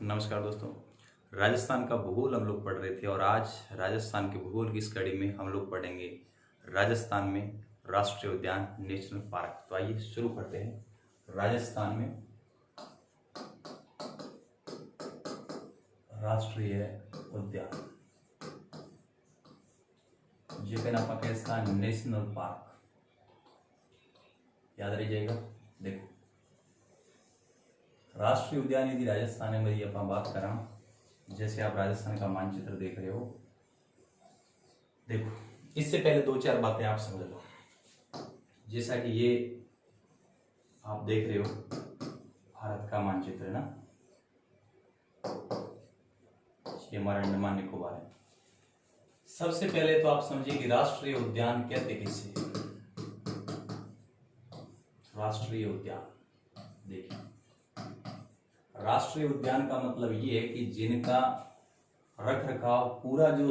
नमस्कार दोस्तों। राजस्थान का भूगोल हम लोग पढ़ रहे थे और आज राजस्थान के भूगोल की इस कड़ी में हम लोग पढ़ेंगे राजस्थान में राष्ट्रीय उद्यान नेशनल पार्क। तो आइए शुरू करते हैं। राजस्थान में राष्ट्रीय उद्यान जे कहना पा इसका नेशनल पार्क याद रह जाएगा। देखो राष्ट्रीय उद्यान यदि राजस्थान में यदि अपन बात करा, जैसे आप राजस्थान का मानचित्र देख रहे हो, देखो इससे पहले दो चार बातें आप समझ लो। जैसा कि ये आप देख रहे हो भारत का मानचित्र है ना, ये हमारा अंडमान निकोबार है। सबसे पहले तो आप समझिए कि राष्ट्रीय उद्यान कहते किसे। राष्ट्रीय उद्यान देखिए, राष्ट्रीय उद्यान का मतलब ये है कि जिनका रख रखाव पूरा जो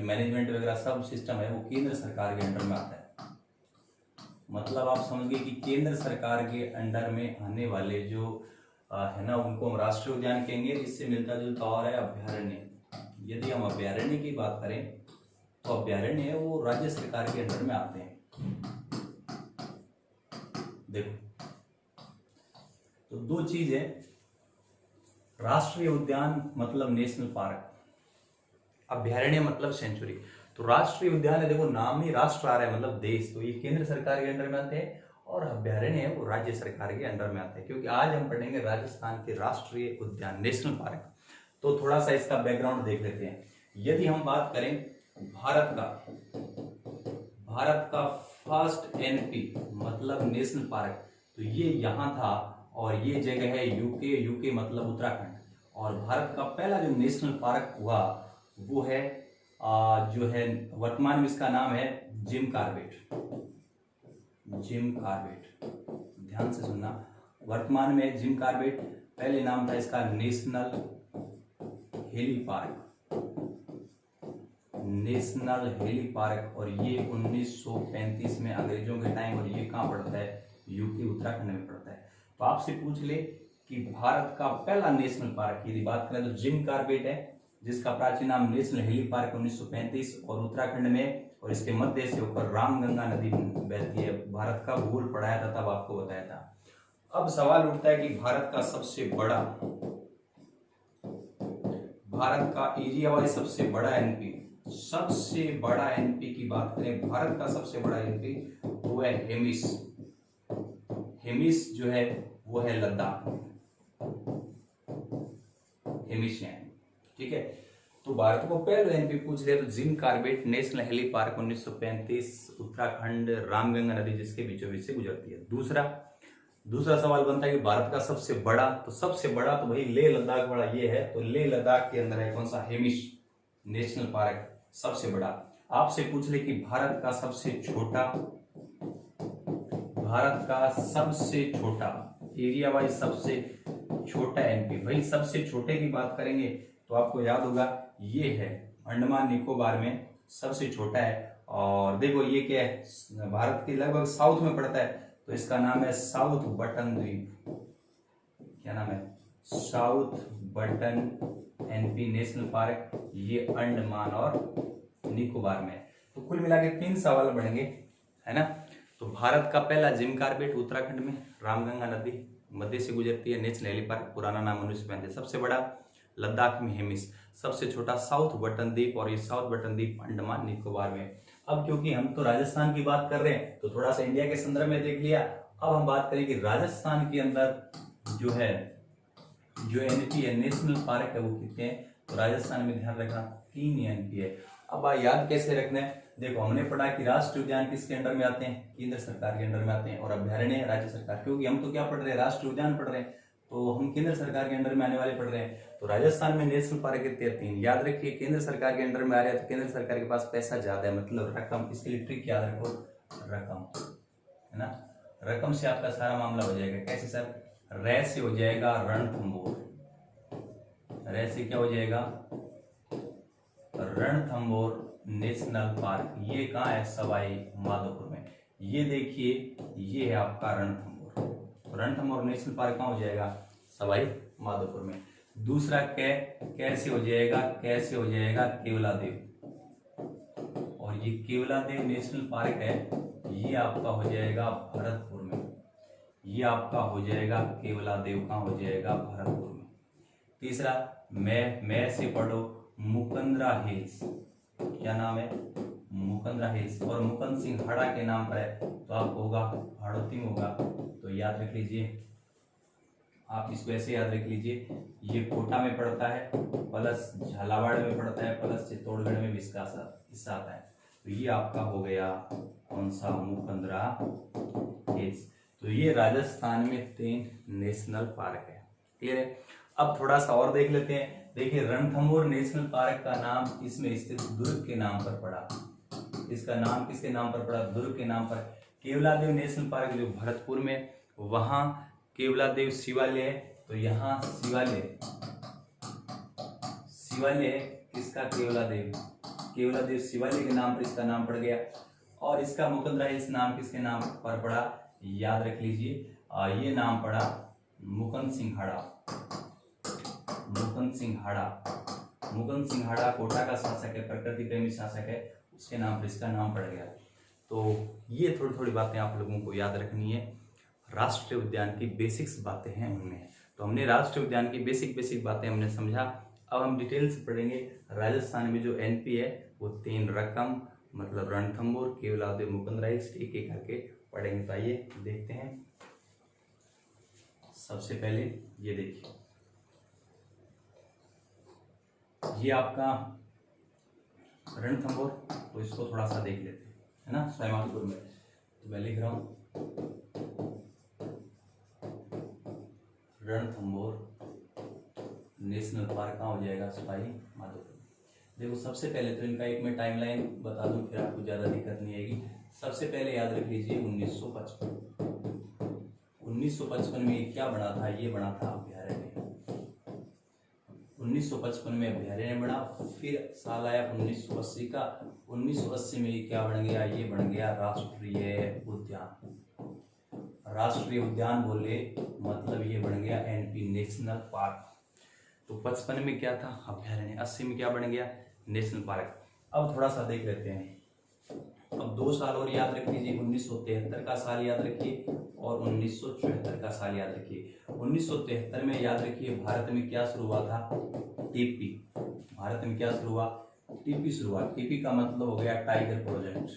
मैनेजमेंट वगैरह सब सिस्टम है वो केंद्र सरकार के अंडर में आता है। मतलब आप समझिए कि केंद्र सरकार के अंडर में आने वाले जो है ना, उनको हम राष्ट्रीय उद्यान कहेंगे। इससे मिलता जुलता और है अभ्यारण्य। यदि हम अभ्यारण्य की बात करें तो अभ्यारण्य है वो राज्य सरकार के अंडर में आते हैं। देखो तो दो चीज है, राष्ट्रीय उद्यान मतलब नेशनल पार्क, अभ्यारण्य मतलब सेंचुरी। तो राष्ट्रीय उद्यान है, देखो नाम ही राष्ट्र आ रहा है मतलब देश, तो ये केंद्र सरकार के अंडर में आते हैं और अभ्यारण्य है वो राज्य सरकार के अंडर में आते हैं। क्योंकि आज हम पढ़ेंगे राजस्थान के राष्ट्रीय उद्यान नेशनल पार्क। तो थोड़ा सा इसका बैकग्राउंड देख लेते हैं। यदि हम बात करें भारत का फर्स्ट एनपी मतलब नेशनल पार्क, तो ये यहाँ था और ये जगह है यूके मतलब उत्तराखंड। और भारत का पहला जो नेशनल पार्क हुआ वो है जो है वर्तमान में इसका नाम है जिम कॉर्बेट। ध्यान से सुनना, वर्तमान में जिम कॉर्बेट, पहले नाम था इसका नेशनल हेली पार्क। और ये 1935 में अंग्रेजों के टाइम, और ये कहाँ पड़ता है, यूके उत्तराखंड में पड़ता है। तो आपसे पूछ ले कि भारत का पहला नेशनल पार्क यदि बात करें तो जिम कॉर्बेट है, जिसका प्राचीन नाम नेशनल हेली पार्क 1935 और उत्तराखंड में, और इसके मध्य से होकर रामगंगा नदी बहती है। भारत का भूगोल पढ़ाया था तब आपको बताया था। अब सवाल उठता है कि भारत का एरिया वाइज सबसे बड़ा एनपी की बात करें, भारत का सबसे बड़ा एनपी वो है हेमिस जो है वो है लद्दाख, हेमिशियन। ठीक है, तो भारत को पहले एनपी पूछ रहे तो जिम कॉर्बेट नेशनल हेली पार्क 1935 उत्तराखंड रामगंगा नदी जिसके बीचों बीच से गुजरती है। दूसरा सवाल बनता है कि भारत का सबसे बड़ा तो भाई लेह लद्दाख बड़ा ये है, तो लेह लद्दाख के अंदर है कौन सा, हेमिश नेशनल पार्क सबसे बड़ा। आपसे पूछ ले कि भारत का सबसे छोटा एरिया वाइज सबसे छोटा एनपी, भाई सबसे छोटे की बात करेंगे तो आपको याद होगा ये है अंडमान निकोबार में सबसे छोटा है। और देखो ये क्या है, भारत के लगभग साउथ में पड़ता है, तो इसका नाम है साउथ बटन द्वीप। क्या नाम है, south button NP national park. ये अंडमान और निकोबार में। तो कुल मिला के 3 सवाल बढ़ेंगे, है ना। तो भारत का पहला जिम कॉर्बेट उत्तराखंड में रामगंगा नदी मध्य से गुजरती है, नेशनल हेली पार्क पुराना नाम 1935। सबसे बड़ा लद्दाख में हेमिस, सबसे छोटा साउथ बटन द्वीप, और ये साउथ बटन द्वीप अंडमान निकोबार में। अब क्योंकि हम तो राजस्थान की बात कर रहे हैं तो थोड़ा सा इंडिया के संदर्भ में देख लिया। अब हम बात करें कि राजस्थान के अंदर जो एनपी है नेशनल पार्क है वो कितने हैं। तो राजस्थान में ध्यान रखना 3 एनपी है। अब याद कैसे रखना है, देखो हमने पढ़ा कि राष्ट्रीय उद्यान किसके अंडर में आते हैं, केंद्र सरकार के अंडर में आते हैं, और अभ्यारण्य राज्य सरकार। क्योंकि हम तो क्या पढ़ रहे हैं, राष्ट्रीय उद्यान पढ़ रहे हैं, तो हम केंद्र सरकार के अंडर में आने वाले पढ़ रहे हैं। तो राजस्थान में नेशनल पार्क कितने हैं, 3। याद रखिए केंद्र सरकार के अंडर में आ रहे हैं तो केंद्र सरकार के पास पैसा ज्यादा है, मतलब रकम। इसके लिए ट्रिक याद रखो, रकम, है ना। रकम से आपका सारा मामला हो जाएगा। कैसे सर, रै से हो जाएगा रणथंभौर, रै से क्या हो जाएगा, रणथंभौर नेशनल पार्क। ये कहाँ है, सवाई माधोपुर में। ये देखिए ये है आपका रणथंभौर नेशनल पार्क कहाँ हो जाएगा, सवाई माधोपुर में। दूसरा कैसे हो जाएगा, कैसे हो जाएगा केवलादेव, और ये केवलादेव नेशनल पार्क है, ये आपका हो जाएगा भरतपुर में। ये आपका हो जाएगा केवलादेव का हो जाएगा भरतपुर में। तीसरा मैं से पढ़ो मुकंदरा हिल्स, क्या नाम है, मुकंदरा हिल्स, और मुकुंद सिंह हाड़ा के नाम पर है तो आपको होगा हाड़ौती में होगा। तो याद रख लीजिए, आप इसको ऐसे याद रख लीजिए, ये कोटा में पड़ता है, प्लस झालावाड़ में पड़ता है, प्लस चित्तौड़गढ़ में भी इसका हिस्सा आता है। तो ये आपका हो गया कौन सा, मुकंदरा हिल्स। तो ये राजस्थान में 3 नेशनल पार्क है। क्लियर है। अब थोड़ा सा और देख लेते हैं। देखिए रणथंभौर नेशनल पार्क का नाम इसमें स्थित दुर्ग के नाम पर पड़ा। इसका नाम किसके नाम पर पड़ा, दुर्ग के नाम पर। केवलादेव नेशनल पार्क जो भरतपुर में, वहां केवलादेव शिवालय है, तो यहाँ शिवालय है किसका, केवलादेव शिवालय के नाम पर इसका नाम पड़ गया। और इसका मुकंदरा हिल्स नाम किसके नाम पर पड़ा, याद रख लीजिए, ये नाम पड़ा मुकुंद सिंह हाड़ा कोटा का शासक है, प्रकृति प्रेमी शासक है, उसके नाम पर इसका नाम पड़ गया। तो ये थोड़ी थोड़ी बातें आप लोगों को याद रखनी है। राष्ट्रीय उद्यान की बेसिक्स बातें हैं उनमें। तो हमने राष्ट्रीय उद्यान की बेसिक बातें हमने समझा। अब हम डिटेल से पढ़ेंगे। राजस्थान में जो एनपी है वो 3 रकम, मतलब रणथंभौर, केवलादेव, मुकंदरा हिल्स, एक एक करके पढ़ेंगे। तो आइए देखते हैं। सबसे पहले ये देखिए, ये आपका रणथंभौर, तो इसको थोड़ा सा देख लेते हैं, है ना, सवाईमाधोपुर में। तो मैं लिख रहा हूं रणथंभौर नेशनल पार्क कहाँ हो जाएगा, सवाईमाधोपुर। देखो सबसे पहले तो इनका एक मैं टाइमलाइन बता दूं, फिर आपको ज्यादा दिक्कत नहीं आएगी। सबसे पहले याद रख लीजिए 1955 में क्या बना था, ये बना था अभ्यारण्य। 1955 में अभ्यारण्य बना। फिर साल आया 1980 का, 1980 में ये क्या बन गया, ये बन गया राष्ट्रीय उद्यान। राष्ट्रीय उद्यान बोले मतलब ये बन गया एनपी नेशनल पार्क। तो 55 में क्या था, अभ्यारण्य। 80 में क्या बन गया, नेशनल पार्क। अब थोड़ा सा देख लेते हैं। अब 2 साल और याद रख लीजिए, 1973 का साल याद रखिए और 1974 का साल याद रखिए। 1973 में याद रखिए भारत में क्या शुरू हुआ था, टीपी। भारत में क्या शुरू हुआ, टीपी शुरू हुआ। टीपी का मतलब हो गया टाइगर प्रोजेक्ट।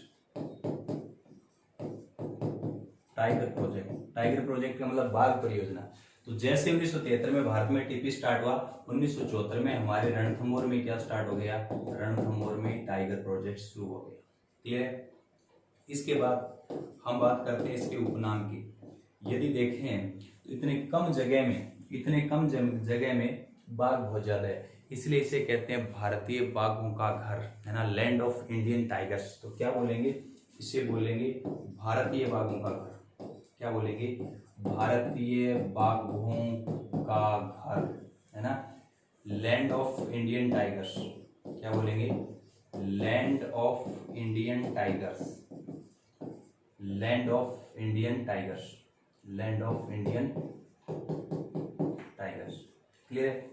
टाइगर प्रोजेक्ट का मतलब बाघ परियोजना। तो जैसे 1973 में भारत में टीपी स्टार्ट हुआ, 1974 में हमारे रणथंभौर में क्या स्टार्ट हो गया, रणथंभौर में टाइगर प्रोजेक्ट शुरू हो गया। क्लियर है। इसके बाद हम बात करते हैं इसके उपनाम की। यदि देखें तो इतने कम जगह में बाघ बहुत ज्यादा है, इसलिए इसे कहते हैं भारतीय बाघों का घर, है ना, लैंड ऑफ इंडियन टाइगर्स। तो क्या बोलेंगे, इसे बोलेंगे भारतीय बाघों का घर। क्या बोलेंगे, भारतीय बाघों का घर, है ना, लैंड ऑफ इंडियन टाइगर्स। क्या बोलेंगे, land of Indian tigers, land of Indian tigers, land of Indian tigers. Clear.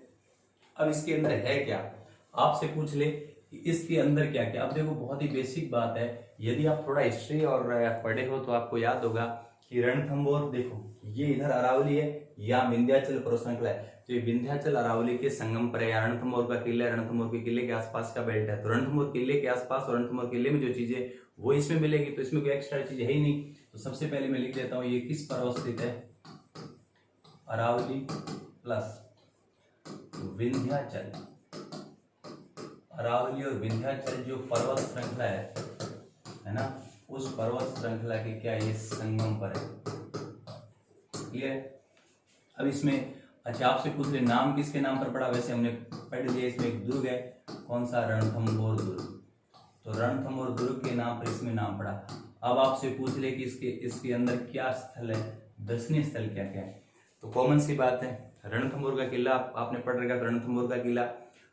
अब इसके अंदर है क्या, आपसे पूछ ले कि इसके अंदर क्या क्या। अब देखो बहुत ही बेसिक बात है, यदि आप थोड़ा हिस्ट्री और पढ़े हो तो आपको याद होगा कि रणथंभौर, देखो ये इधर अरावली है या विंध्याचल पर्वत श्रृंखला है, तो ये विंध्याचल अरावली के संगम पर है। रणथंभौर का किला है, रणथंभौर के किले के आसपास का बेल्ट है। तो रणथंभौर किले के आसपास और रणथंभौर किले में जो चीजें वो इसमें मिलेगी, तो इसमें कोई एक्स्ट्रा चीज है ही नहीं। तो सबसे पहले मैं लिख देता हूँ ये किस पर्वत स्थित है, अरावली प्लस विंध्याचल। अरावली और विंध्याचल जो पर्वत श्रृंखला है ना, उस पर्वत श्रृंखला के क्या ये संगम पर है। क्लियर। अब इसमें अच्छा आपसे पूछ ले नाम किसके नाम पर पड़ा, वैसे हमने पढ़ लिया। इसमें एक दुर्ग है, कौन सा, रणथंभौर दुर्ग। तो रणथंभौर दुर्ग के नाम पर इसमें नाम पड़ा। अब आपसे पूछ ले कि इसके अंदर क्या स्थल है, दर्शनीय स्थल क्या क्या है। तो कॉमन सी बात है, रणथंभौर का किला आपने पढ़ रखा। रणथंभौर का किला,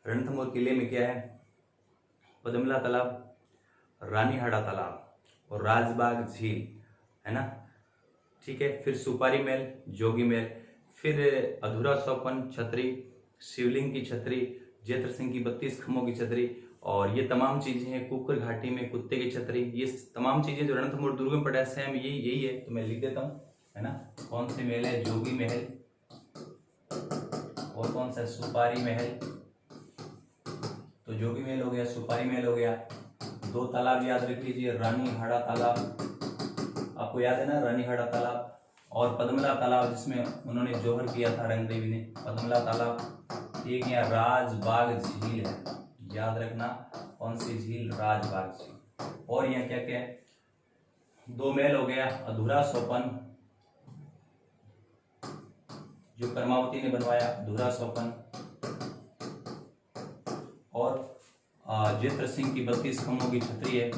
रणथंभौर किले में क्या है, पदमला तालाब, रानीहाड़ा तालाब और राजबाग झील, है ना, ठीक है। फिर सुपारी महल, जोगी महल। फिर अधूरा सौपन छतरी, शिवलिंग की छतरी, जेत्र सिंह की 32 खम्भों की छतरी, और ये तमाम चीजें हैं। कुकर घाटी में कुत्ते की छतरी, ये तमाम चीजें जो रणथंभौर दुर्ग में पड़ा है ये यही है। तो मैं लिख देता हूँ, है ना। कौन से महल है? जोगी महल। और कौन सा? सुपारी महल। तो जोगी महल हो गया, सुपारी महल हो गया। 2 तालाब याद रख लीजिए, रानी हाड़ा तालाब, आपको याद है ना, रानी हाड़ा तालाब, और पद्मला तालाब जिसमें उन्होंने जोहर किया था रंग देवी ने, पद्मला तालाब। एक यहाँ राजबाग झील है, याद रखना, कौन सी झील? राजबाग झील। और यहाँ क्या क्या है? 2 महल हो गया, अधूरा सोपन जो कर्मावती ने बनवाया, अधूरा सोपन, और जेत्र सिंह की 32 खम्भों की छतरी है।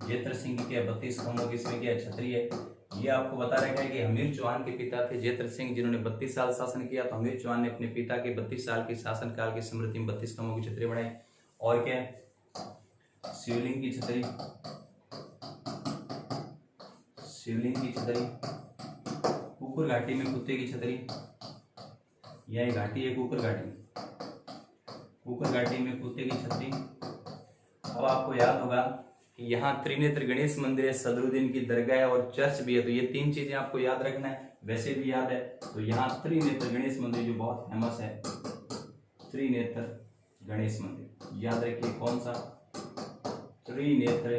जेत्र सिंह की क्या 32 खम्भों की इसमें क्या छतरी है। ये आपको बता रखा है कि हमीर चौहान के पिता थे जेत्र सिंह, जिन्होंने 32 साल शासन किया। तो हमीर चौहान ने अपने पिता के 32 साल के शासन काल की स्मृति में 32 खम्भों की छतरी बनाई। और क्या है? शिवलिंग की छतरी, शिवलिंग की छतरी, कुकुर घाटी में कुत्ते की छतरी, यह घाटी है कुकुर घाटी, कुकुर घाटी में कुत्ते की छतरी। अब आपको याद होगा कि यहाँ त्रिनेत्र गणेश मंदिर है, सदरुद्दीन की दरगाह है, और चर्च भी है। तो ये 3 चीजें आपको याद रखना है, वैसे भी याद है। तो यहाँ त्रिनेत्र गणेश मंदिर जो बहुत फेमस है, त्रिनेत्र गणेश मंदिर याद रखिए। कौन सा? त्रिनेत्र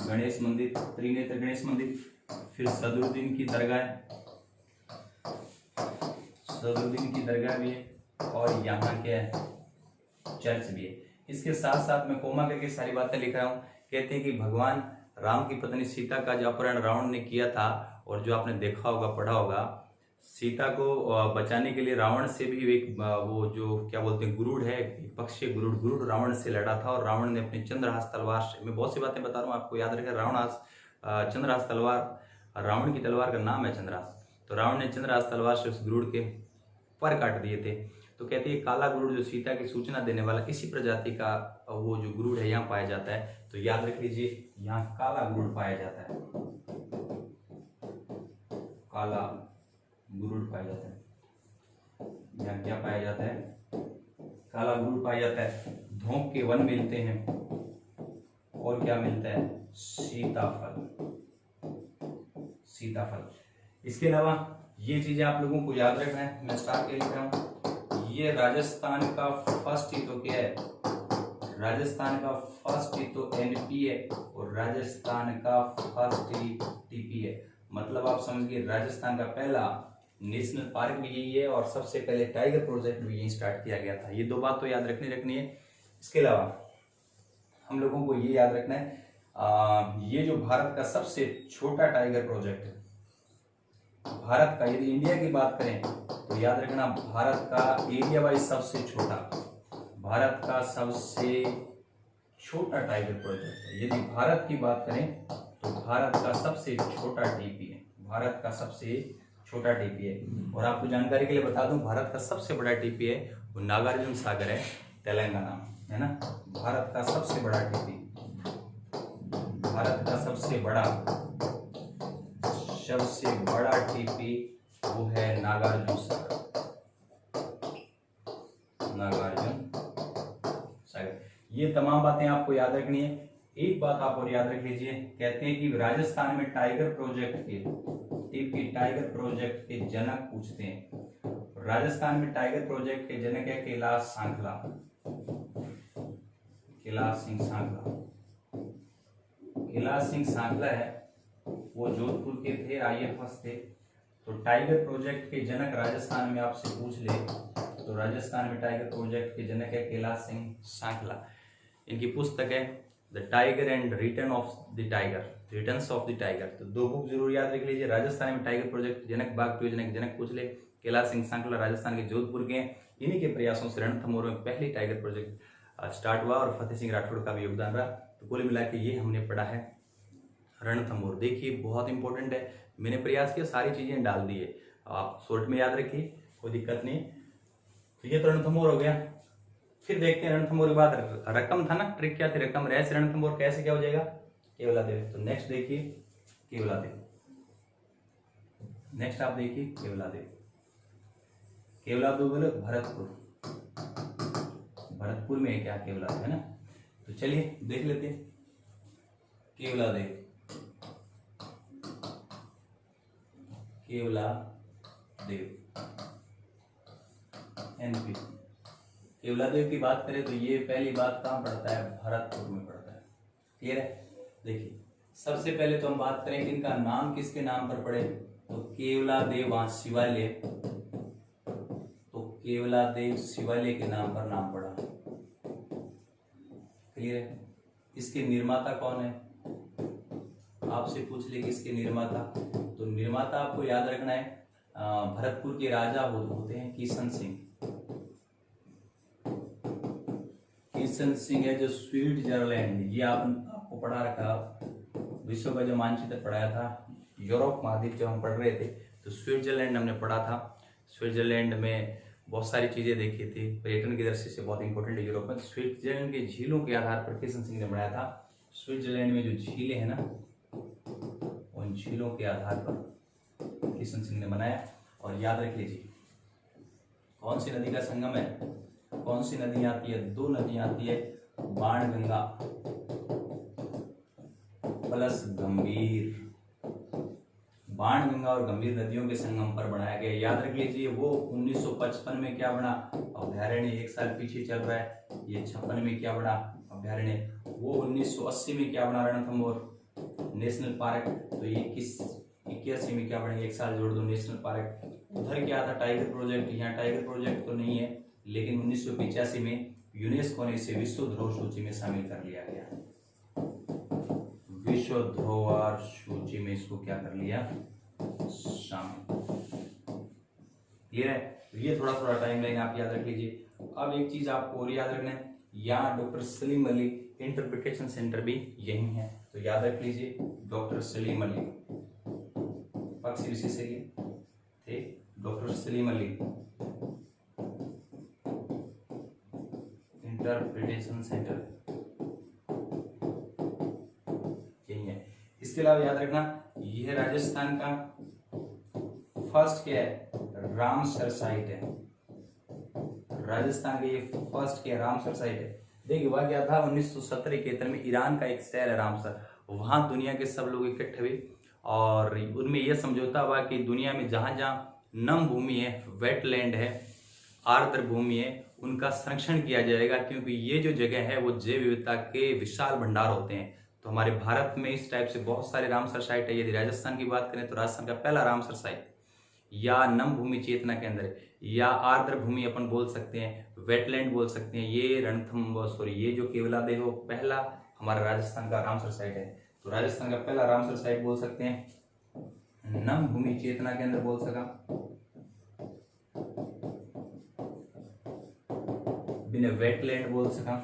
गणेश मंदिर, त्रिनेत्र गणेश मंदिर। फिर सदरुद्दीन की दरगाह, सदरुद्दीन की दरगाह भी है, और यहाँ क्या है? चर्च भी है। इसके साथ साथ मैं कोमा करके सारी बातें लिख रहा हूँ। कहते हैं कि भगवान राम की पत्नी सीता का जो अपहरण रावण ने किया था, और जो आपने देखा होगा, पढ़ा होगा, सीता को बचाने के लिए रावण से भी एक वो जो क्या बोलते हैं गुरुड़ है, एक पक्षी गुरुड़, गुरुड़ रावण से लड़ा था, और रावण ने अपनी चंद्रहास तलवार से, मैं बहुत सी बातें बता रहा हूँ आपको, याद रखें। चंद्रहास तलवार, रावण की तलवार का नाम है चंद्रहास। तो रावण ने चंद्रहास तलवार से उस गुरुड़ के पर काट दिए थे। तो कहते हैं काला गुरुड़ जो सीता की सूचना देने वाला, इसी प्रजाति का वो जो गुरुड़ है यहाँ पाया जाता है। तो याद रख लीजिए, यहाँ काला गुरुड़ पाया जाता है, काला गुरुड़ पाया जाता है। यहाँ क्या पाया जाता है? काला गुरुड़ पाया जाता है। धोंक के वन मिलते हैं, और क्या मिलता है? सीताफल, सीताफल। इसके अलावा ये चीजें आप लोगों को याद रखना है। मैं स्टार्ट के लिख रहा हूँ। ये राजस्थान का फर्स्ट ही तो क्या है? राजस्थान का फर्स्ट ही तो एनपी है, और राजस्थान का फर्स्ट ही टीपी है। मतलब आप समझिए, राजस्थान का पहला नेशनल पार्क भी यही है, और सबसे पहले टाइगर प्रोजेक्ट भी यही स्टार्ट किया गया था। ये 2 बात तो याद रखनी है। इसके अलावा हम लोगों को ये याद रखना है, ये जो भारत का सबसे छोटा टाइगर प्रोजेक्ट है, भारत का, यदि इंडिया की बात करें तो याद रखना, भारत का एरिया वाइज सबसे छोटा, भारत का सबसे छोटा टाइगर प्रोजेक्ट है। यदि भारत की बात करें तो भारत का सबसे छोटा टीपी है, भारत का सबसे छोटा टीपी है। और आपको जानकारी के लिए बता दूं, भारत का सबसे बड़ा टीपी है वो नागार्जुन सागर है, तेलंगाना, है ना। भारत का सबसे बड़ा टीपी, भारत का सबसे बड़ा टीपी वो है नागार्जुन सागर, नागार्जुन सागर। ये तमाम बातें आपको याद रखनी है। एक बात आप और याद रख लीजिए, कहते हैं कि राजस्थान में टाइगर प्रोजेक्ट के टीपी, टाइगर प्रोजेक्ट के जनक पूछते हैं। राजस्थान में टाइगर प्रोजेक्ट के जनक है कैलाश सांखला, कैलाश सिंह सांखला। कैलाश सिंह सांखला है, वो जोधपुर के थे, IAFS थे। तो टाइगर प्रोजेक्ट के जनक राजस्थान में आपसे पूछ ले तो राजस्थान में टाइगर प्रोजेक्ट के जनक है कैलाश सिंह सांखला। इनकी पुस्तक है the tiger and return of the tiger, returns of the tiger. तो 2 बुक जरूर याद रख लीजिए। राजस्थान में टाइगर प्रोजेक्ट जनक, बाघ प्रयोजनक जनक पूछ ले, कैलाश सिंह सांखला राजस्थान के जोधपुर के। इन्हीं के प्रयासों से रणथंभौर में पहली टाइगर प्रोजेक्ट स्टार्ट हुआ, और फतेह सिंह राठौड़ का भी योगदान रहा। तो कुल मिला के ये हमने पढ़ा है रणथंभौर। देखिए बहुत इंपॉर्टेंट है, मैंने प्रयास किया सारी चीजें डाल दी है, आप शॉर्ट में याद रखिए, कोई दिक्कत नहीं। तो ये तो रणथंभौर हो गया। फिर देखते हैं रणथंभौर के बाद रकम था ना, ट्रिक क्या थी, रकम रैस रणथंभौर कैसे क्या हो जाएगा, केवला देवी। तो नेक्स्ट देखिए केवलादेव। नेक्स्ट आप देखिए केवलादेव। केवलादेव बोले भरतपुर, भरतपुर में है क्या केवलादेव, है ना। तो चलिए देख लेते हैं केवलादेव। केवलादेव एनपी। केवलादेव की बात करें तो ये पहली बात कहाँ पड़ता है, भरतपुर में पड़ता है। क्लियर है। देखिए सबसे पहले तो हम बात करें कि इनका नाम किसके नाम पर पड़े, तो केवलादेव वहां शिवालय, तो केवलादेव शिवालय के नाम पर नाम पड़ा। क्लियर है। इसके निर्माता कौन है, आपसे पूछ ले कि इसके निर्माता, तो निर्माता आपको याद रखना है भरतपुर के राजा होते हैं किशन सिंह। किशन सिंह है जो स्विट्जरलैंड, ये आपको पढ़ा रखा, विश्व का जो मानचित्र पढ़ाया था यूरोप महाद्वीप जब हम पढ़ रहे थे तो स्विट्जरलैंड हमने पढ़ा था। स्विट्जरलैंड में बहुत सारी चीजें देखी थी, पर्यटन की दृष्टि से बहुत इंपॉर्टेंट है यूरोप में। स्विट्जरलैंड के झीलों के आधार पर किशन सिंह ने बनाया था। स्विट्जरलैंड में जो झीलें हैं ना, उन झीलों के आधार पर किशन सिंह ने बनाया। और याद रख लीजिए कौन सी नदी का संगम है, कौन सी नदी आती है, दो नदियां आती है, बाणगंगा प्लस गंभीर। बाणगंगा और गंभीर नदियों के संगम पर बनाया गया। याद रख लीजिए वो 1955 में क्या बना अभ्यारण्य, एक साल पीछे चल रहा है, ये 56 में क्या बना अभ्यारण्य, वो 1980 में क्या बना रणथंभौर नेशनल पार्क, तो ये 81 में क्या बनेगा, एक साल जोड़ दो नेशनल पार्क। उधर क्या था टाइगर प्रोजेक्ट, यहाँ टाइगर प्रोजेक्ट तो नहीं है, लेकिन 1985 में यूनेस्को ने इसे विश्व धरोहर सूची में शामिल कर लिया गया। विश्व धरोहर सूची में इसको क्या कर लिया, शामिल। क्लियर है। तो ये थोड़ा थोड़ा टाइम लाइन आप याद रख लीजिए। अब एक चीज आपको और याद रखना है, यहाँ doctor Salim Ali interpretation centre भी यही है, तो याद रख लीजिए डॉक्टर सलीम अली पक्ष विशेषज्ञ थे, doctor Salim Ali interpretation centre यही है। इसके अलावा याद रखना यह राजस्थान का फर्स्ट क्या है, रामसर साइट है। राजस्थान का ये फर्स्ट क्या रामसर साइट है। देखिए वह क्या था 1970-71 में ईरान का एक शहर है रामसर, वहां दुनिया के सब लोग इकट्ठे हुए और उनमें यह समझौता हुआ कि दुनिया में जहां जहां नम भूमि है, वेटलैंड है, आर्द्र भूमि है, उनका संरक्षण किया जाएगा, क्योंकि ये जो जगह है वो जैव विविधता के विशाल भंडार होते हैं। तो हमारे भारत में इस टाइप से बहुत सारे रामसर साइट है। यदि राजस्थान की बात करें तो राजस्थान का पहला रामसर साइट या नम भूमि चेतना केंद्र या आर्द्र भूमि अपन बोल सकते हैं, वेटलैंड बोल सकते हैं, ये ये जो केवलादेव हो पहला हमारा राजस्थान का रामसर साइट है। तो राजस्थान का पहला रामसर साइट बोल सकते हैं, नम भूमि चेतना केंद्र बोल सका, बिना वेटलैंड बोल सका,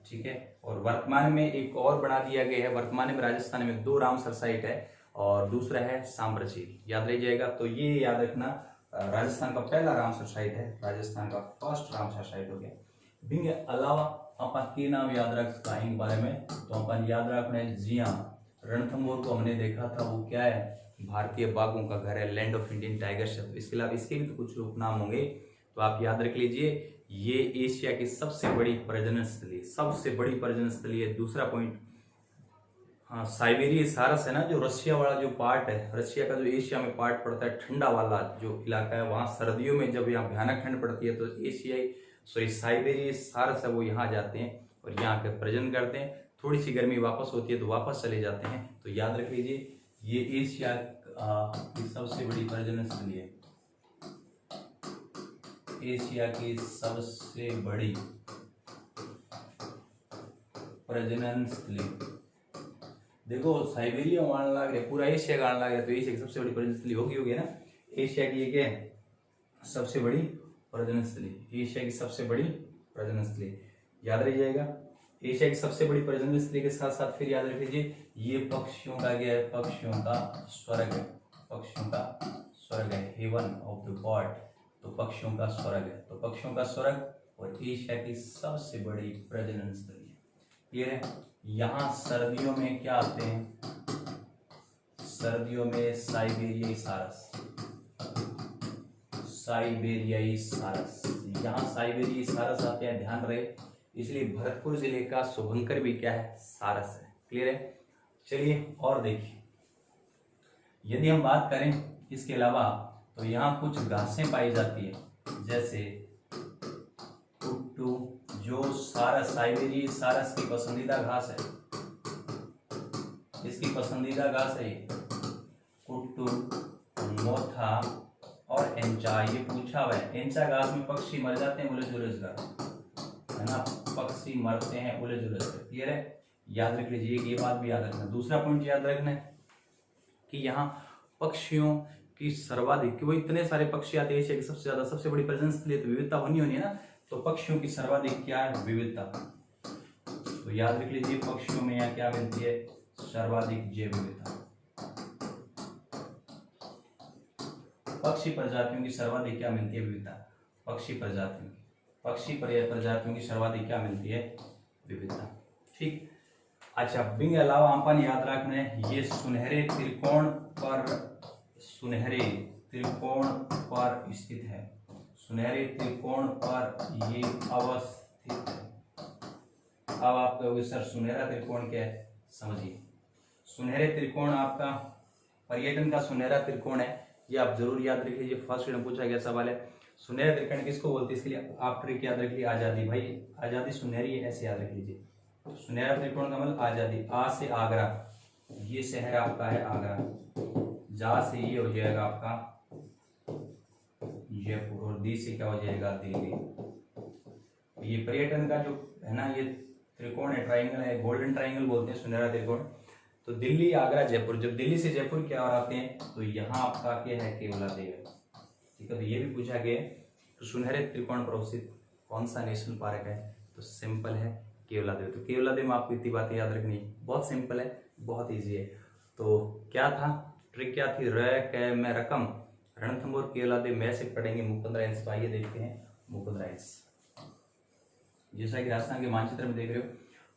ठीक है। और वर्तमान में एक और बना दिया गया है, वर्तमान में राजस्थान में 2 रामसर साइट है और दूसरा है सांबर झील, याद रह जाएगा। तो ये याद रखना राजस्थान का पहला रामसर साइट है, राजस्थान का फर्स्ट रामसर साइट हो गया। बिंग अलावा अपन के नाम याद रख पाएंगे बारे में, तो अपन याद रखना है, जी हाँ रणथंभौर को हमने देखा था, वो क्या है भारतीय बाघों का घर है, लैंड ऑफ इंडियन टाइगर्स है। इसके अलावा इसके भी तो कुछ उपनाम होंगे, तो आप याद रख लीजिए ये एशिया की सबसे बड़ी प्रजनन स्थली, सबसे बड़ी प्रजनन स्थली है। दूसरा पॉइंट, हाँ साइबेरिया सारस है ना, जो रशिया वाला जो पार्ट है, रशिया का जो एशिया में पार्ट पड़ता है, ठंडा वाला जो इलाका है, वहां सर्दियों में जब यहाँ भयानक ठंड पड़ती है तो साइबेरिया सारस है वो यहाँ जाते हैं और यहाँ के प्रजनन करते हैं। थोड़ी सी गर्मी वापस होती है तो वापस चले जाते हैं। तो याद रख लीजिए ये एशिया की सबसे बड़ी प्रजनन स्थली है, एशिया की सबसे बड़ी प्रजनन स्थली। देखो साइबेरिया मान लग रहा है, पूरा एशिया का लग रहा है, तो एशिया की सबसे बड़ी प्रजनन स्थली होगी ना, एशिया की क्या है सबसे बड़ी प्रजनन स्थली, एशिया की सबसे बड़ी प्रजनन स्थली याद रह जाएगा। एशिया की सबसे बड़ी प्रजनन स्थली के साथ साथ फिर याद रख लीजिए ये पक्षियों का क्या है, पक्षियों का स्वर्ग है, पक्षियों का स्वर्ग है, हेवन ऑफ द बर्ड, तो पक्षियों का स्वर्ग है, तो पक्षियों का स्वर्ग और एशिया की सबसे बड़ी प्रजनन स्थली है। क्लियर है। यहाँ सर्दियों में क्या आते हैं, सर्दियों में साइबेरियाई सारस, साइबेरियाई सारस, यहाँ साइबेरियाई सारस आते हैं, ध्यान रहे। इसलिए भरतपुर जिले का शुभंकर भी क्या है, सारस है। क्लियर है। चलिए और देखिए, यदि हम बात करें इसके अलावा तो यहाँ कुछ घासें पाई जाती है, जैसे कुट्टू, जो सारस साइबेरियाई सारस की पसंदीदा घास है, इसकी पसंदीदा घास है ये कुट्टू, मोथा और एंचा। ये पूछा हुआ है, एंचा घास में पक्षी मर जाते हैं उलझ उलझ कर, है ना, पक्षी मरते हैं उलझ उलझ कर। क्लियर है, याद रख लीजिए, ये बात भी याद रखना। दूसरा पॉइंट याद रखना है कि यहाँ पक्षियों की सर्वाधिक, कि वो इतने सारे पक्षी आते हैं, एशिया की सबसे ज्यादा, सबसे बड़ी प्रेजेंस के लिए तो विविधता होनी है ना, तो पक्षियों की सर्वाधिक क्या है, विविधता। तो याद रख लीजिए, पक्षियों में यहाँ क्या मिलती है, सर्वाधिक जैव विविधता। पक्षी प्रजातियों की सर्वाधिक क्या मिलती है, विविधता। पक्षी प्रजातियों की सर्वाधिक क्या मिलती है, विविधता। ठीक। अच्छा, बिंग अलावा अपन याद रखना है, ये सुनहरे त्रिकोण पर स्थित है, सुनहरे त्रिकोण पर ये अवस्थित है। अब आप कहोगे सर सुनहरा त्रिकोण क्या है, समझिए। सुनहरे त्रिकोण आपका पर्यटन का सुनहरा त्रिकोण है, ये आप जरूर याद रख लीजिए, फर्स्ट में पूछा गया सवाल है। सुनहरा त्रिकोण किसको बोलते हैं, इसके लिए आप ट्रिक याद रख लीजिए, आजादी। भाई आजादी सुनहरी है, ऐसे याद रख लीजिए। सुनहरा त्रिकोण का मतलब आजादी। आ से आगरा, ये शहर आपका है आगरा। जा से ये हो जाएगा आपका जयपुर, और दी से क्या हो जाएगा, दिल्ली। ये पर्यटन का जो है ना, ये त्रिकोण है, ट्राइंगल है, गोल्डन ट्राइंगल बोलते हैं सुनहरा त्रिकोण। तो दिल्ली, आगरा, जयपुर। जब दिल्ली से जयपुर क्या और आते हैं, तो यहाँ आपका क्या है, केवलादेव। ठीक है, तो ये भी पूछा गया। तो सुनहरे त्रिकोण पर स्थित कौन सा नेशनल पार्क है, तो सिंपल है केवलादेव। तो केवलादेव में आपको इतनी बातें याद रखनी है, बहुत सिंपल है, बहुत ईजी है। तो क्या था, ट्रिक क्या थी, र कै में रकम, रणथंभौर केवलादेव में से पढ़ेंगे मुकुंदरा हिल्स। तो आइए देखते हैं मुकुंदरा हिल्स। जैसा कि राजस्थान के मानचित्र में देख रहे हो,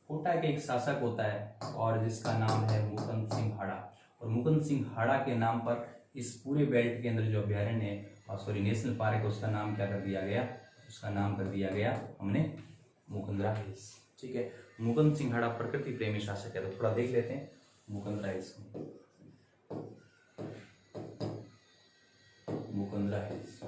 कोटा के एक शासक होता है और जिसका नाम है मुकुंद सिंह हाड़ा, और मुकुंद सिंह हाड़ा के नाम पर इस पूरे बेल्ट के अंदर जो अभ्यारण्य है, सॉरी नेशनल पार्क है, उसका नाम क्या कर दिया गया, उसका नाम कर दिया गया हमने मुकुंदरा हिल्स। ठीक है, मुकुंद सिंह हाड़ा प्रकृति प्रेमी शासक है। तो थोड़ा देख लेते हैं Mukundra hills. Mukundra hills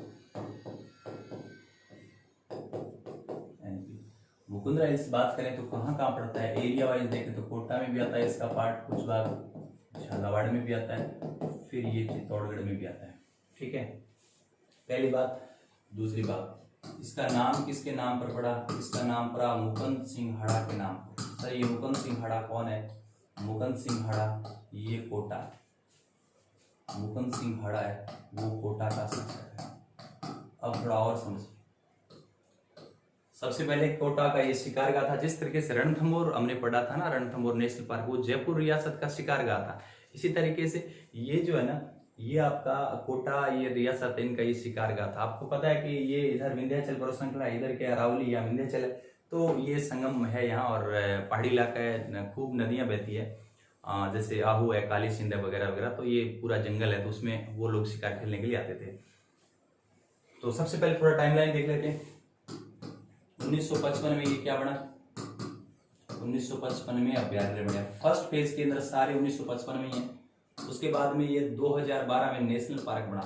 Mukundra hills बात करें तो कहाँ कहाँ पड़ता है, एरिया वाइज देखें तो कोटा में भी आता है इसका पार्ट, कुछ भाग झालावाड़ में भी आता है, फिर ये चित्तौड़गढ़ में भी आता है। ठीक है, पहली बात। दूसरी बात, इसका नाम किसके नाम पर पड़ा, इसका नाम पड़ा मुकुंद सिंह हाड़ा के नाम पर। सर ये मुकुंद सिंह हाड़ा कौन है, मुकुंद सिंह हाड़ा ये कोटा, मुकुंद सिंह हाड़ा है वो कोटा का शासक है। अब थोड़ा और समझिए, सबसे पहले कोटा का ये शिकार गाह था। जिस तरीके से रणथंभौर हमने पढ़ा था ना, रणथंभौर नेशनल पार्क वो जयपुर रियासत का शिकार गाह था, इसी तरीके से ये जो है ना, ये आपका कोटा, ये रियासत है, इनका ये शिकार गाह था। आपको पता है कि ये इधर विंध्याचल पर्वत श्रृंखला, इधर क्या अरावली या विंध्याचल है, तो ये संगम है यहाँ, और पहाड़ी इलाका है, खूब नदियां बहती है, जैसे आहू है, काली सिंध वगैरह वगैरह, तो ये पूरा जंगल है, तो उसमें वो लोग शिकार खेलने के लिए आते थे। तो सबसे पहले थोड़ा टाइमलाइन देख लेते हैं। 1955 में ये क्या बना, 1955 में अभ्यारण्य बना। फर्स्ट फेज के अंदर सारे 1955 में ही है। उसके बाद में ये 2012 में नेशनल पार्क बना।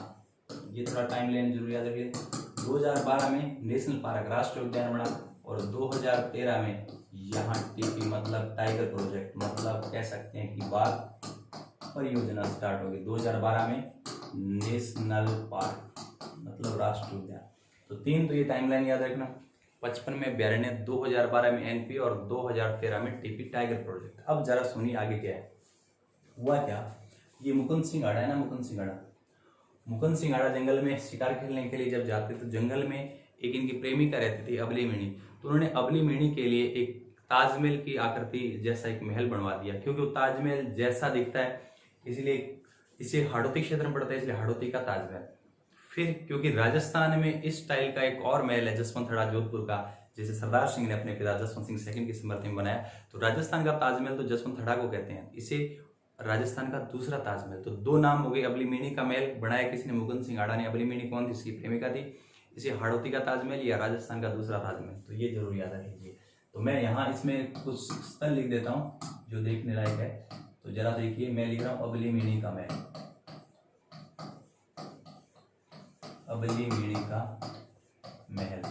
ये थोड़ा टाइमलाइन जरूर याद रखिए। 2012 में नेशनल पार्क, राष्ट्रीय उद्यान बना, और 2013 में यहाँ टीपी मतलब टाइगर प्रोजेक्ट, मतलब कह सकते हैं कि बाघ परियोजना स्टार्ट होगी। 2012 में नेशनल पार्क मतलब राष्ट्रीय उद्यान। तो तीन तो ये टाइमलाइन याद रखना। 55 में अभ्यारण्य, 2012 में एनपी, और 2013 में टीपी टाइगर प्रोजेक्ट। अब जरा सुनिए आगे क्या है, हुआ क्या। ये मुकुंद सिंह हाड़ा है ना, मुकुंद सिंह हाड़ा जंगल में शिकार खेलने के लिए जब जाते तो जंगल में एक इनकी प्रेमिका रहती थी अबली मीणी। तो उन्होंने अबली मीणी के लिए एक ताजमहल की आकृति जैसा एक महल बनवा दिया, क्योंकि वो ताजमहल जैसा दिखता है, इसलिए इसे हाड़ौती क्षेत्र में पड़ता है, इसलिए हाड़ौती का ताजमहल। फिर क्योंकि राजस्थान में इस स्टाइल का एक और महल है जसवंत हाड़ा जोधपुर का, जैसे सरदार सिंह ने अपने पिता जसवंत सिंह सेकंड की स्मृति में बनाया। तो राजस्थान का ताजमहल तो जसवंत थड़ा को कहते हैं, इसे राजस्थान का दूसरा ताजमहल। तो दो नाम हो गए। अबलीमीणी का महल बनाया किसने? मुकुंद सिंह हाड़ा ने। अबलीमीणी कौन थी? इसकी प्रेमिका थी। इसे हाड़ौती का ताजमहल या राजस्थान का दूसरा ताजमहल, तो ये जरूर याद रखिए। तो मैं यहाँ इसमें कुछ स्थल लिख देता हूँ जो देखने लायक है। तो जरा देखिए, मैं लिख रहा हूँ अबलीमीणी का महल, अबलीमीणी का महल।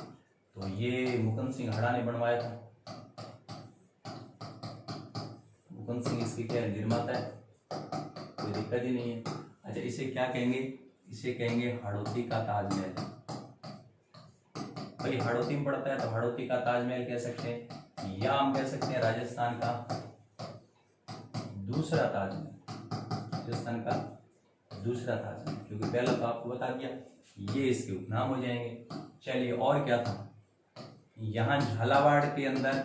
तो ये मुकुंद सिंह हाड़ा ने बनवाया था। मुकुंद सिंह इसकी क्या निर्माता है, कोई दिक्कत ही नहीं है। अच्छा, इसे क्या कहेंगे? इसे कहेंगे हाड़ौती का ताजमहल। भाई हाड़ौती में पड़ता है तो हाड़ौती का ताजमहल कह सकते हैं, या हम कह सकते हैं राजस्थान का दूसरा ताजमहल। राजस्थान का दूसरा ताजमहल, क्योंकि पहला तो आपको बता दिया, ये इसके उपनाम हो जाएंगे। चलिए, और क्या था? यहाँ झालावाड़ के अंदर,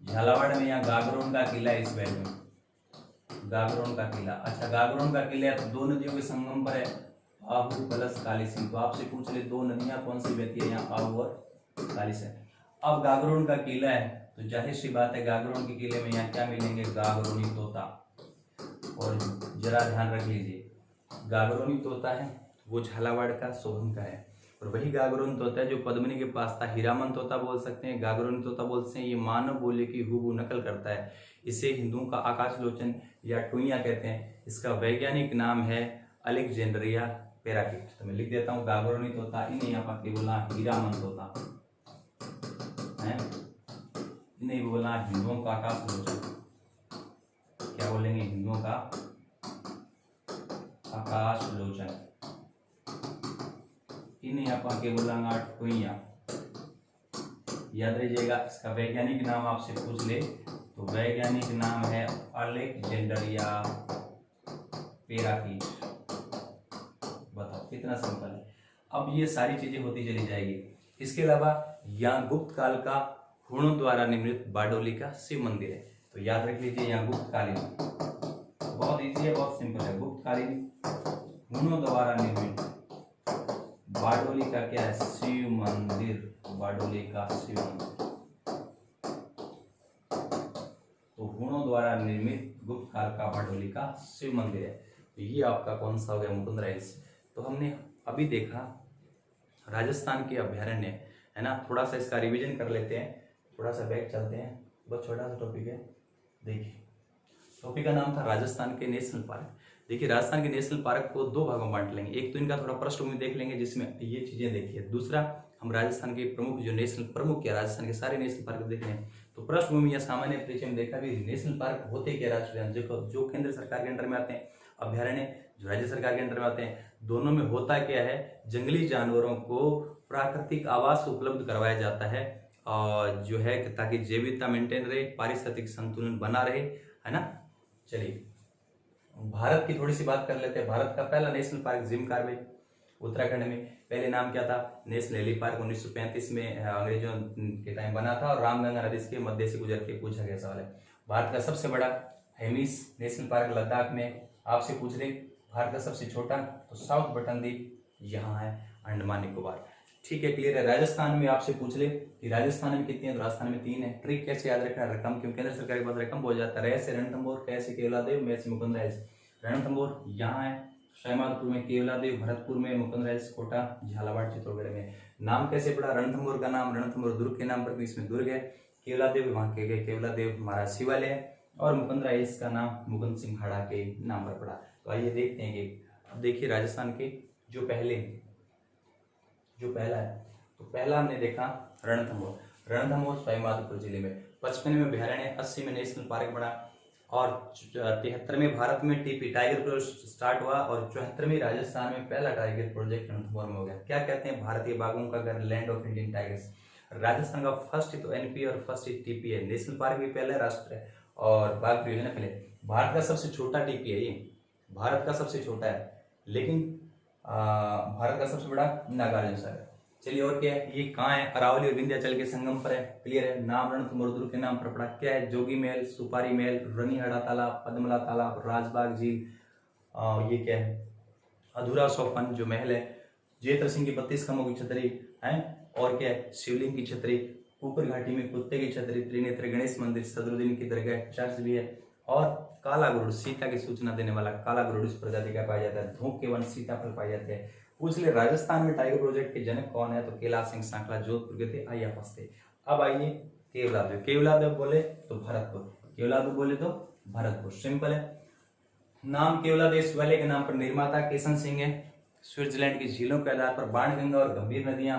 झालावाड़ में यहाँ गागरोन का किला है। इस बैल में गागरोन का किला। अच्छा, गागरोन का किला तो दो नदियों के संगम पर है, आहू प्लस काली सिंध। तो आपसे पूछ ले दो नदियां कौन सी बहती है? यहाँ आहू और काली सिंध। अब गागरोन का किला है तो जाहिर सी बात है गागरोन के किले में यहाँ क्या मिलेंगे? गागरोनी तोता। और जरा ध्यान रख लीजिए, गागरोनी तोता है वो झालावाड़ का सोहन का है, और वही गागरोन तोता है जो पद्मिनी के पास था। हीरामन तोता बोल सकते हैं, गागरोनी तोता बोल सकते हैं। ये मानव बोली की हूबहू नकल करता है। इसे हिंदुओं का आकाशलोचन या टुइया कहते हैं। इसका वैज्ञानिक नाम है अलेक्जेंड्रिया पैराकिट। तो मैं लिख देता हूँ गागरोनी तोता, इन्हें यहाँ पर बोला हीरामन तोता है, इन्हें बोला हिंदुओं का आकाशलोचन। क्या बोलेंगे? हिंदुओं का आकाशलोचन। इन्हें यहाँ पर बोला टुइया। याद रखिएगा, इसका वैज्ञानिक नाम आपसे पूछ ले तो वैज्ञानिक नाम है अलेक्जेंड्रिया पैराकिट। बताओ कितना सिंपल है। अब ये सारी चीजें होती चली जाएगी। इसके अलावा यहाँ गुप्त काल का हुणों द्वारा निर्मित बारडोली का शिव मंदिर है। तो याद रख लीजिए, यहाँ गुप्त कालीन, बहुत इजी है, बहुत सिंपल है। गुप्त कालीन हुणों द्वारा निर्मित बारडोली का क्या है? शिव मंदिर। बारडोली का शिव मंदिर तो हुणों द्वारा निर्मित गुप्त काल का बारडोली का शिव मंदिर है। तो ये आपका कौन सा हो गया? मुकुंदरा हिल्स। तो हमने अभी देखा राजस्थान के अभ्यारण्य, है ना। थोड़ा सा इसका रिवीजन कर लेते हैं, थोड़ा सा बैक चलते हैं। बहुत छोटा सा टॉपिक है। देखिए, टॉपिक का नाम था राजस्थान के नेशनल पार्क। देखिए, राजस्थान के नेशनल पार्क को दो भागों में बांट लेंगे। एक तो इनका थोड़ा पृष्ठभूमि देख लेंगे जिसमें ये चीजें देखिए। दूसरा, हम राजस्थान के प्रमुख जो नेशनल प्रमुख क्या राजस्थान के सारे नेशनल पार्क देख रहे हैं। तो पृष्ठभूमि या सामान्य परिचय में देखा भी नेशनल पार्क होते क्या राष्ट्रीय जो केंद्र सरकार के अंडर में आते हैं, अभ्यारण्य जो राज्य सरकार के अंडर में आते हैं। दोनों में होता क्या है? जंगली जानवरों को प्राकृतिक आवास उपलब्ध करवाया जाता है, और जो है ताकि जैव विविधता मेंटेन रहे, पारिस्थितिक संतुलन बना रहे, है ना। चलिए, भारत की थोड़ी सी बात कर लेते हैं। भारत का पहला national park Jim Corbett Uttarakhand में। पहले नाम क्या था? नेशनल हेली पार्क। 1935 में अंग्रेजों के टाइम बना था, और रामगंगा नदी के मध्य से गुजर के पूछा गया सवाल है। भारत का सबसे बड़ा हेमिस नेशनल पार्क लद्दाख में। आपसे पूछ रहे भारत का सबसे छोटा, तो साउथ बटन द्वीप यहाँ है, अंडमान निकोबार। ठीक है, क्लियर है। राजस्थान में आपसे पूछ ले कि राजस्थान में कितनी है, तो राजस्थान में 3 है। ट्रिक कैसे याद रखना? रकम, क्योंकि केंद्र सरकार के पास रकम हो जाता है। से रणथंभौर, कै से केवलादेव, मैं से मुकुंदरा हिल्स। रणथंभौर यहाँ है, श्रीमाधपुर में केवलादेव, भरतपुर में मुकुंदरा हिल्स, कोटा, झालावाड़, चित्तौड़गढ़ में। नाम कैसे पड़ा? रणथंभौर का नाम रणथंभौर दुर्ग के नाम पर, इसमें दुर्ग है। केवलादेव वहाँ के केवलादेव महाराज शिवालय है, और मुकुंदरा हिल्स का नाम मुकुंद सिंह हाड़ा के नाम पर पड़ा। तो आइए देखते हैं कि अब देखिए राजस्थान के जो पहला है, तो पहला हमने देखा रणथंभौर। रणथंभौर श्रीमाधपुर जिले में। 55 में अभ्यारण्य, 80 में नेशनल पार्क बना, और 73 में भारत में टीपी टाइगर प्रोजेक्ट स्टार्ट हुआ, और 74 में राजस्थान में पहला टाइगर प्रोजेक्ट रणथंभौर में हो गया। क्या कहते हैं? भारतीय बाघों का घर, land of Indian tigers. Rajasthan का फर्स्ट तो एनपी और फर्स्ट टीपी है। नेशनल पार्क भी पहले, राष्ट्र है, और बाघ परियोजना पहले। भारत का सबसे छोटा टीपी है ये, भारत का सबसे छोटा है, लेकिन भारत का सबसे बड़ा नागार्जुन सागर। चलिए, और क्या है? ये कहाँ है? अरावली और विंध्याचल के संगम पर है। क्लियर है। नाम रणथंभौर दुर्ग के नाम पर पड़ा। क्या है? जोगी महल, सुपारी महल, रनीहाड़ा तालाब, पद्मला तालाब, राजबाग झील, ये क्या है? अधूरा सोफन जो महल है, जयेंद्र सिंह की 32 खम्भों की छतरी है, और क्या है? शिवलिंग की छतरी, ऊपर घाटी में कुत्ते की छतरी, त्रिनेत्र गणेश मंदिर, सदरुद्दीन की दरगाह, चर्च भी है। और काला गरुड़, सीता की सूचना देने वाला काला गरुड़ इस प्रजाति का पाया जाता है। धूप के वन सीताफल पाए जाते हैं। पूछ ले राजस्थान में टाइगर प्रोजेक्ट के जनक कौन है, तो कैलाश सिंह सांकला जोधपुर के थे। आइए फंसते। अब आइए केवलादेव। केवलादेव बोले तो भरतपुर, केवलादेव बोले तो भरतपुर, सिंपल है। नाम केवलादेव इस वाले के नाम पर निर्माता किशन सिंह है। स्विट्जरलैंड की झीलों के आधार पर बाणगंगा और गंभीर नदियां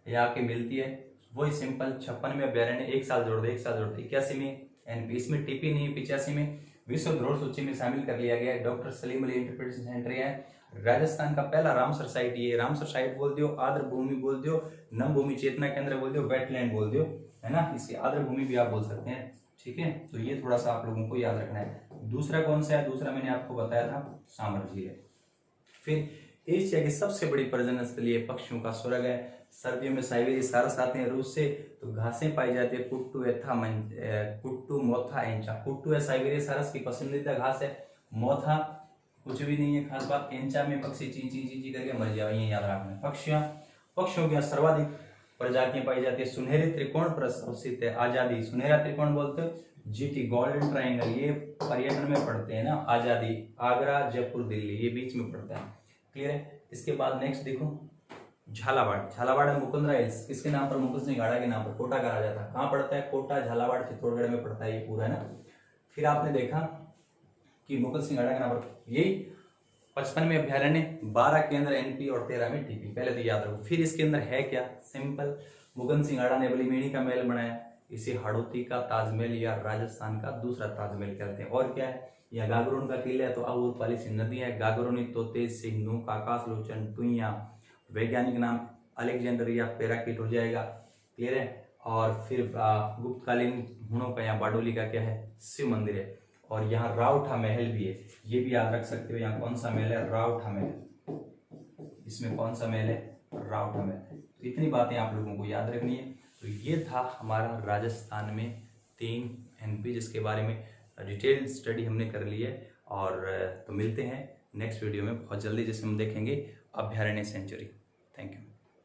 यहाँ के मिलती है। वही सिंपल 56 में अभ्यारण्य, एक साल जोड़ दे 81 में एनपी, इसमें टीपी नहीं, 85 में विश्व धरोहर सूची में शामिल कर लिया गया है। Doctor Salim Ali interpretation centre है। राजस्थान का पहला रामसर साइट, ये रामसर साइट बोल दियो, आर्द्र भूमि बोल दियो, नम भूमि चेतना केंद्र बोल दियो, वेटलैंड बोल दियो, है ना। इसी आर्द्र भूमि भी आप बोल सकते हैं, ठीक है। तो ये थोड़ा सा आप लोगों को याद रखना है। दूसरा कौन सा है, दूसरा मैंने आपको बताया था सामर झील है। फिर एशिया की सबसे बड़ी प्रजनन स्थलीय पक्षियों का स्वर्ग है। सर्दियों में साइबेरिया सारस आते हैं रूस से, तो घासें पाई जाती है। कुट्टू कुट्टू मोथा एंचा, कुट्टू है साइबेरिया सारस की पसंदीदा घास है। मोथा कुछ भी नहीं है खास बात। एंचा में पक्षी ची ची ची ची करके मर जाए, ये याद रखना। पक्षियों की सर्वाधिक प्रजातियां पाई जाती है। सुनहरे त्रिकोण पर अवस्थित है आजादी, सुनहरा त्रिकोण बोलते हैं जीटी, गोल्डन ट्रायंगल, ये पर्यटन में पढ़ते हैं ना। आजादी, आगरा, जयपुर, दिल्ली, ये बीच में पड़ता है, क्लियर है। इसके बाद नेक्स्ट देखो झालावाड़। झालावाड़ है मुकुंदरा हिल्स, किसके नाम पर, मुकुंद सिंह गाड़ा के नाम पर, कोटा का राजा था। कहाँ पड़ता है, कोटा, झालावाड़, चित्तौड़गढ़ में पड़ता है ये पूरा, है ना। फिर आपने देखा कि मुकुंद सिंह गाड़ा के नाम पर यही 55 में अभ्यारण्य, 12 के अंदर एनपी और 13 में टीपी, पहले तो याद रखो। फिर इसके अंदर है क्या, सिंपल, मुकुंद सिंह गाड़ा ने बलीमेणी का महल बनाया, इसे हाड़ौती का ताजमहल या राजस्थान का दूसरा ताजमहल कहते हैं। और क्या है, यह गागरोन का किला है, तो अब वाली सी नदियां है, गागरोनी, तोते, सिंह, आकाशलोचन, टुइया। वैज्ञानिक नाम अलेक्जेंडर या पैराकिट हो जाएगा, क्लियर है। और फिर गुप्तकालीन हुणों का यहाँ बारडोली का क्या है, शिव मंदिर है। और यहाँ रावठा महल भी है, ये भी याद रख सकते हो। यहाँ कौन सा महल है, रावठा महल। इसमें कौन सा महल है, रावठा महल। तो इतनी बातें आप लोगों को याद रखनी है। तो ये था हमारा राजस्थान में 3 एनपी, जिसके बारे में डिटेल स्टडी हमने कर ली है। और तो मिलते हैं नेक्स्ट वीडियो में बहुत जल्दी, जिसमें हम देखेंगे अभ्यारण्य सेंचुरी। Thank you.